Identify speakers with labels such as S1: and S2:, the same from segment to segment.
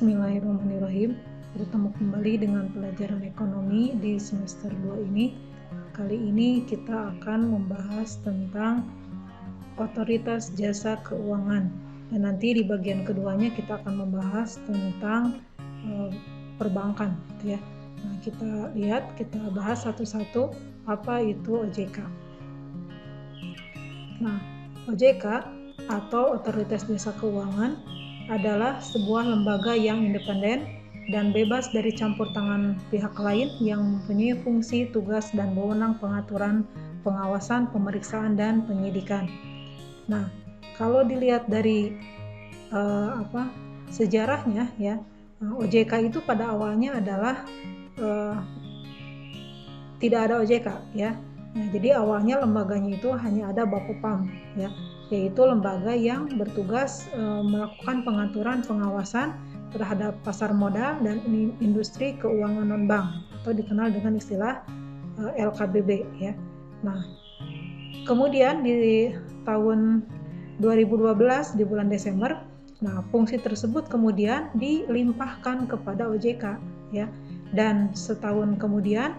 S1: Bismillahirrahmanirrahim. Bertemu kembali dengan pelajaran ekonomi di semester 2 ini. Kali ini kita akan membahas tentang otoritas jasa keuangan. Dan nanti di bagian keduanya kita akan membahas tentang perbankan, gitu ya. Nah, kita bahas satu-satu apa itu OJK. Nah, OJK atau Otoritas Jasa Keuangan adalah sebuah lembaga yang independen dan bebas dari campur tangan pihak lain yang mempunyai fungsi, tugas, dan wewenang pengaturan, pengawasan, pemeriksaan, dan penyidikan. Nah, kalau dilihat dari sejarahnya ya, OJK itu pada awalnya adalah tidak ada OJK ya. Nah, jadi awalnya lembaganya itu hanya ada Bapepam ya, yaitu lembaga yang bertugas melakukan pengaturan pengawasan terhadap pasar modal dan industri keuangan non-bank atau dikenal dengan istilah LKBB ya. Nah, kemudian di tahun 2012 di bulan Desember, nah fungsi tersebut kemudian dilimpahkan kepada OJK ya, dan setahun kemudian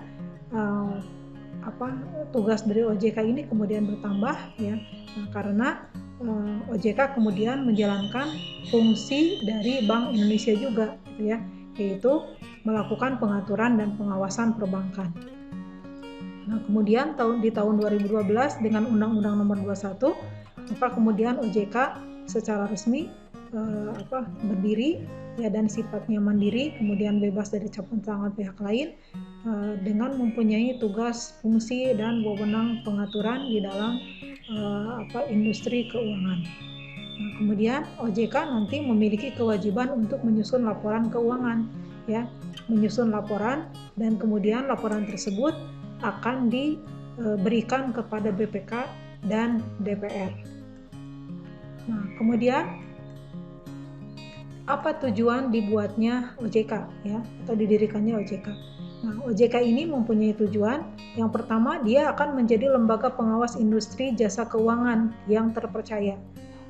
S1: tugas dari OJK ini kemudian bertambah ya, karena OJK kemudian menjalankan fungsi dari Bank Indonesia juga gitu ya, yaitu melakukan pengaturan dan pengawasan perbankan. Nah, kemudian di tahun 2012 dengan Undang-Undang Nomor 21, maka kemudian OJK secara resmi berdiri ya, dan sifatnya mandiri, kemudian bebas dari campur tangan pihak lain dengan mempunyai tugas, fungsi, dan wewenang pengaturan di dalam industri keuangan. Nah, kemudian OJK nanti memiliki kewajiban untuk menyusun laporan keuangan ya, menyusun laporan, dan kemudian laporan tersebut akan diberikan kepada BPK dan DPR. Nah, kemudian apa tujuan dibuatnya OJK ya, atau didirikannya OJK? Nah, OJK ini mempunyai tujuan yang pertama, dia akan menjadi lembaga pengawas industri jasa keuangan yang terpercaya.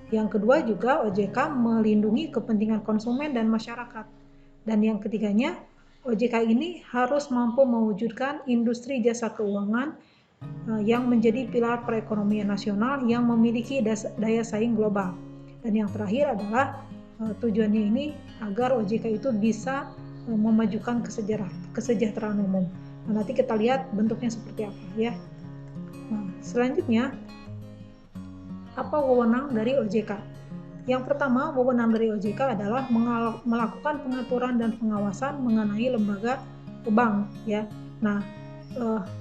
S1: Yang kedua juga OJK melindungi kepentingan konsumen dan masyarakat. Dan yang ketiganya, OJK ini harus mampu mewujudkan industri jasa keuangan yang menjadi pilar perekonomian nasional yang memiliki daya saing global. Dan yang terakhir adalah tujuannya ini agar OJK itu bisa memajukan kesejahteraan umum. Nah, nanti kita lihat bentuknya seperti apa ya. Nah, selanjutnya, apa wewenang dari OJK? Yang pertama, wewenang dari OJK adalah melakukan pengaturan dan pengawasan mengenai lembaga bank ya. Nah,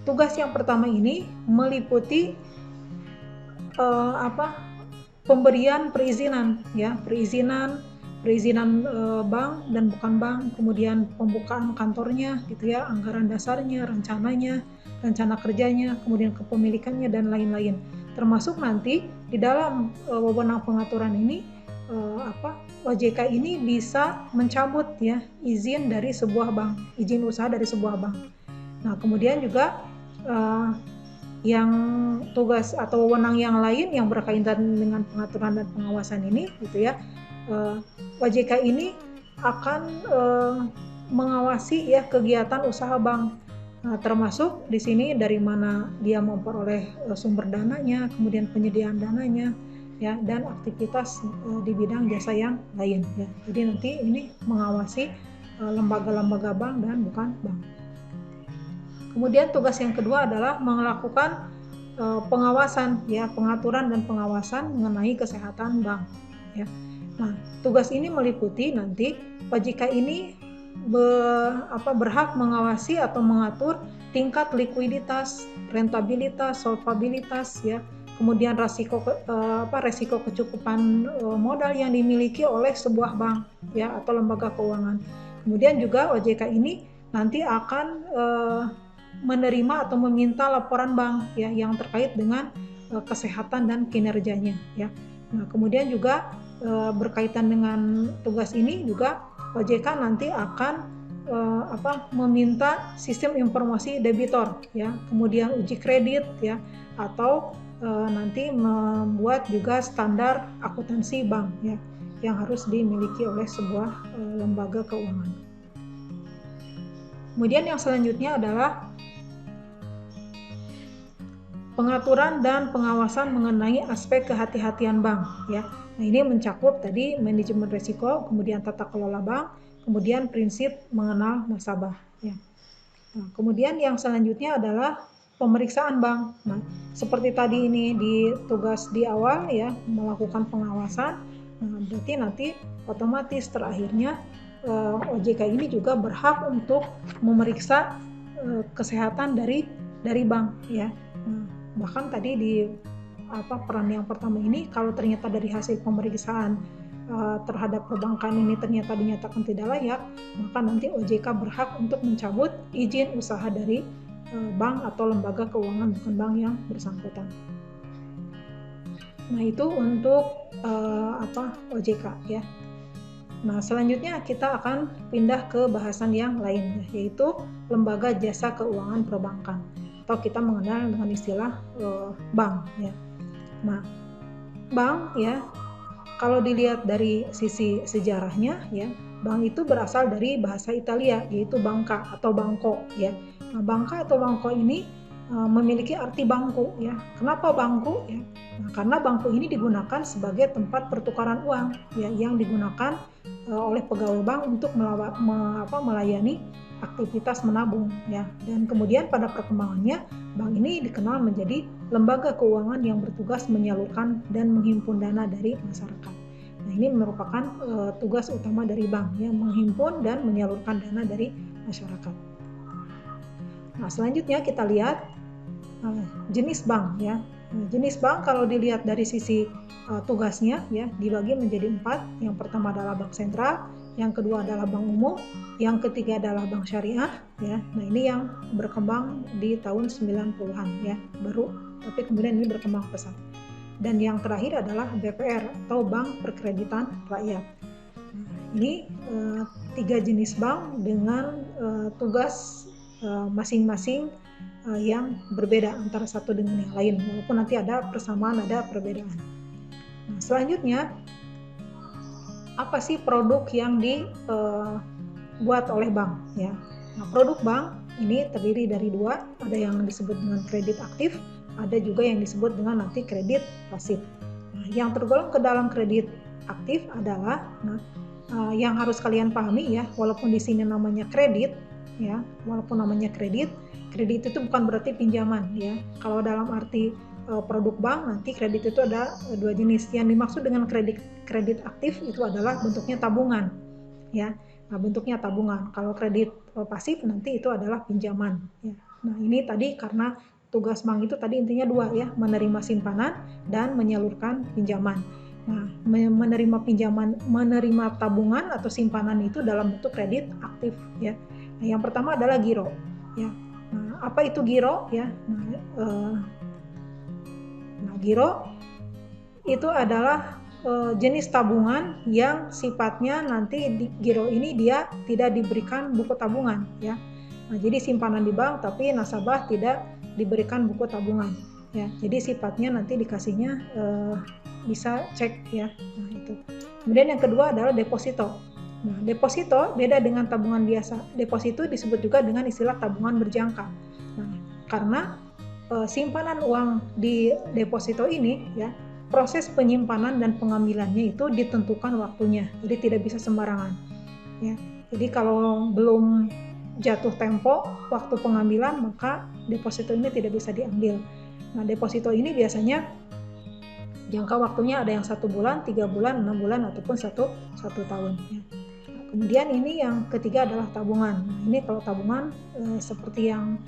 S1: tugas yang pertama ini meliputi pemberian perizinan ya, perizinan bank dan bukan bank, kemudian pembukaan kantornya gitu ya, anggaran dasarnya, rencananya, rencana kerjanya, kemudian kepemilikannya dan lain-lain. Termasuk nanti di dalam wewenang pengaturan ini OJK ini bisa mencabut ya izin dari sebuah bank, izin usaha dari sebuah bank. Nah, kemudian juga yang tugas atau wewenang yang lain yang berkaitan dengan pengaturan dan pengawasan ini gitu ya, OJK ini akan mengawasi ya kegiatan usaha bank. Nah, termasuk di sini dari mana dia memperoleh sumber dananya, kemudian penyediaan dananya ya, dan aktivitas di bidang jasa yang lain ya. Jadi nanti ini mengawasi lembaga-lembaga bank dan bukan bank. Kemudian tugas yang kedua adalah melakukan pengawasan ya, pengaturan dan pengawasan mengenai kesehatan bank ya. Nah, tugas ini meliputi nanti OJK ini berhak mengawasi atau mengatur tingkat likuiditas, rentabilitas, solvabilitas ya, kemudian resiko kecukupan modal yang dimiliki oleh sebuah bank ya atau lembaga keuangan. Kemudian juga OJK ini nanti akan menerima atau meminta laporan bank ya yang terkait dengan kesehatan dan kinerjanya ya. Nah, kemudian juga berkaitan dengan tugas ini juga OJK nanti akan meminta sistem informasi debitor ya, kemudian uji kredit ya, atau nanti membuat juga standar akuntansi bank ya. yang harus dimiliki oleh sebuah lembaga keuangan. Kemudian yang selanjutnya adalah pengaturan dan pengawasan mengenai aspek kehati-hatian bank, ya. Nah, ini mencakup tadi manajemen risiko, kemudian tata kelola bank, kemudian prinsip mengenal nasabah, ya. Nah, kemudian yang selanjutnya adalah pemeriksaan bank. Nah, seperti tadi ini di tugas di awal, ya, melakukan pengawasan. Nah, berarti nanti otomatis terakhirnya OJK ini juga berhak untuk memeriksa kesehatan dari bank, ya. Nah, bahkan tadi di peran yang pertama ini, kalau ternyata dari hasil pemeriksaan terhadap perbankan ini ternyata dinyatakan tidak layak, maka nanti OJK berhak untuk mencabut izin usaha dari bank atau lembaga keuangan bukan bank yang bersangkutan. Nah, itu untuk OJK, ya. Nah, selanjutnya kita akan pindah ke bahasan yang lain, yaitu lembaga jasa keuangan perbankan, atau kita mengenal dengan istilah bank, ya. Nah, bank, ya, kalau dilihat dari sisi sejarahnya, ya, bank itu berasal dari bahasa Italia, yaitu banca atau bangko, ya. Nah, banca atau bangko ini memiliki arti bangku, ya. Kenapa bangku, ya? Nah, karena bangku ini digunakan sebagai tempat pertukaran uang, ya, yang digunakan oleh pegawai bank untuk melayani aktivitas menabung, ya. Dan kemudian pada perkembangannya bank ini dikenal menjadi lembaga keuangan yang bertugas menyalurkan dan menghimpun dana dari masyarakat. Nah, ini merupakan tugas utama dari bank, ya, menghimpun dan menyalurkan dana dari masyarakat. Nah, selanjutnya kita lihat jenis bank, ya. Nah, jenis bank kalau dilihat dari sisi tugasnya, ya, dibagi menjadi 4. Yang pertama adalah bank sentral, yang kedua adalah bank umum, yang ketiga adalah bank syariah, ya. Nah, ini yang berkembang di tahun 90-an, ya, baru, tapi kemudian ini berkembang pesat. Dan yang terakhir adalah BPR atau Bank Perkreditan Rakyat. Nah, ini 3 jenis bank dengan tugas masing-masing yang berbeda antara satu dengan yang lain, walaupun nanti ada persamaan, ada perbedaan. Nah, selanjutnya, apa sih produk yang dibuat oleh bank, ya? Nah, produk bank ini terdiri dari 2, ada yang disebut dengan kredit aktif, ada juga yang disebut dengan nanti kredit pasif. Nah, yang tergolong ke dalam kredit aktif adalah, yang harus kalian pahami, ya, walaupun di sini namanya kredit, ya, walaupun namanya kredit itu bukan berarti pinjaman, ya. Kalau dalam arti produk bank, nanti kredit itu ada 2 jenis. Yang dimaksud dengan kredit aktif itu adalah bentuknya tabungan, ya. Nah, bentuknya tabungan. Kalau kredit pasif nanti itu adalah pinjaman, ya. Nah, ini tadi karena tugas bank itu tadi intinya 2, ya, menerima simpanan dan menyalurkan pinjaman. Nah, menerima tabungan atau simpanan itu dalam bentuk kredit aktif, ya. Nah, yang pertama adalah giro, ya. Nah, apa itu giro, ya? Nah, giro itu adalah jenis tabungan yang sifatnya nanti di giro ini dia tidak diberikan buku tabungan, ya. Nah, jadi simpanan di bank tapi nasabah tidak diberikan buku tabungan, ya. Jadi sifatnya nanti dikasihnya bisa cek, ya. Nah, itu. Kemudian yang kedua adalah deposito. Nah, deposito beda dengan tabungan biasa. Deposito disebut juga dengan istilah tabungan berjangka. Nah, karena simpanan uang di deposito ini, ya, proses penyimpanan dan pengambilannya itu ditentukan waktunya. Jadi tidak bisa sembarangan, ya. Jadi kalau belum jatuh tempo waktu pengambilan, maka deposito ini tidak bisa diambil. Nah, deposito ini biasanya jangka waktunya ada yang 1 bulan, 3 bulan, 6 bulan, ataupun satu tahun, ya. Kemudian ini yang ketiga adalah tabungan. Nah, ini kalau tabungan seperti yang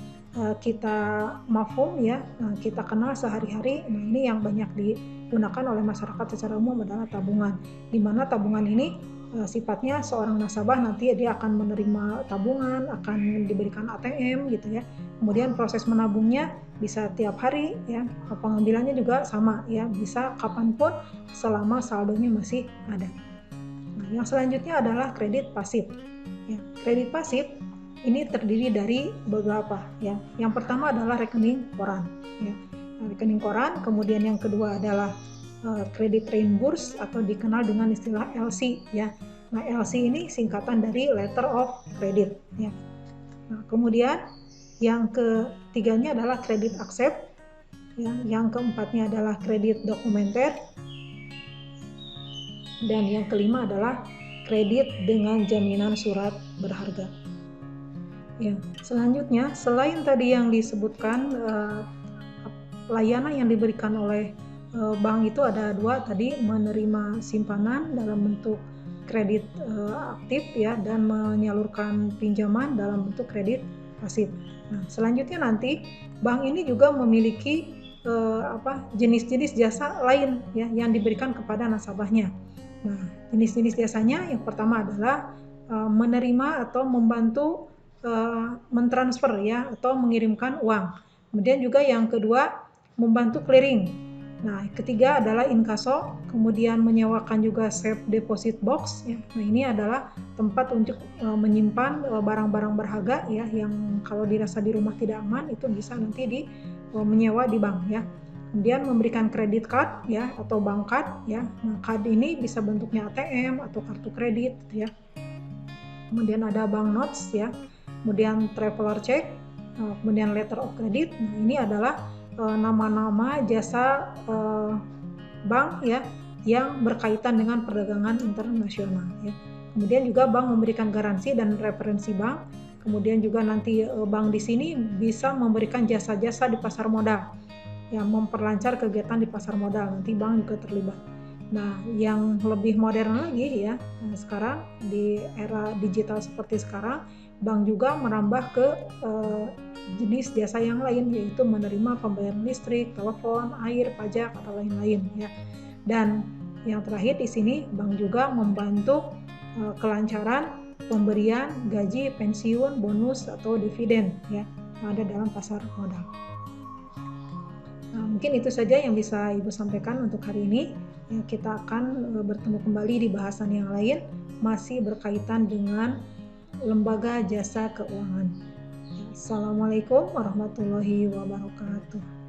S1: kita mafhum, ya, kita kenal sehari-hari. Nah, ini yang banyak digunakan oleh masyarakat secara umum adalah tabungan. Di mana tabungan ini sifatnya seorang nasabah nanti dia akan menerima tabungan, akan diberikan ATM, gitu, ya. Kemudian proses menabungnya bisa tiap hari, ya. Pengambilannya juga sama, ya, bisa kapanpun selama saldonya masih ada. Nah, yang selanjutnya adalah kredit pasif, ya. Kredit pasif ini terdiri dari beberapa, ya. Yang pertama adalah rekening koran, ya. Nah, rekening koran, kemudian yang kedua adalah kredit reimburse atau dikenal dengan istilah LC ya. Nah, LC ini singkatan dari letter of credit ya. Nah, kemudian yang ketiganya adalah kredit accept ya, yang keempatnya adalah kredit dokumenter, dan yang kelima adalah kredit dengan jaminan surat berharga. Ya, selanjutnya selain tadi yang disebutkan layanan yang diberikan oleh bank itu ada dua tadi, menerima simpanan dalam bentuk kredit aktif ya, dan menyalurkan pinjaman dalam bentuk kredit pasif. Nah, selanjutnya nanti bank ini juga memiliki jenis-jenis jasa lain ya yang diberikan kepada nasabahnya. Nah, jenis-jenis jasanya yang pertama adalah menerima atau membantu mentransfer ya atau mengirimkan uang. Kemudian juga yang kedua membantu clearing. Nah, ketiga adalah inkaso, kemudian menyewakan juga safe deposit box ya. Nah, ini adalah tempat untuk menyimpan barang-barang berharga ya yang kalau dirasa di rumah tidak aman itu bisa nanti menyewa di bank ya. Kemudian memberikan kredit card ya atau bank card ya. Nah, card ini bisa bentuknya ATM atau kartu kredit ya. Kemudian ada bank notes ya. Kemudian traveler check, kemudian letter of credit. Nah, ini adalah nama-nama jasa bank ya yang berkaitan dengan perdagangan internasional ya. Kemudian juga bank memberikan garansi dan referensi bank. Kemudian juga nanti bank di sini bisa memberikan jasa-jasa di pasar modal yang memperlancar kegiatan di pasar modal. Nanti bank juga terlibat. Nah, yang lebih modern lagi ya, sekarang di era digital seperti sekarang, bank juga merambah ke jenis jasa yang lain, yaitu menerima pembayaran listrik, telepon, air, pajak, atau lain-lain ya. Dan yang terakhir di sini bank juga membantu kelancaran pemberian gaji, pensiun, bonus, atau dividen ya yang ada dalam pasar modal. Nah, mungkin itu saja yang bisa Ibu sampaikan untuk hari ini. Ya, kita akan bertemu kembali di bahasan yang lain, masih berkaitan dengan lembaga jasa keuangan. Assalamualaikum warahmatullahi wabarakatuh.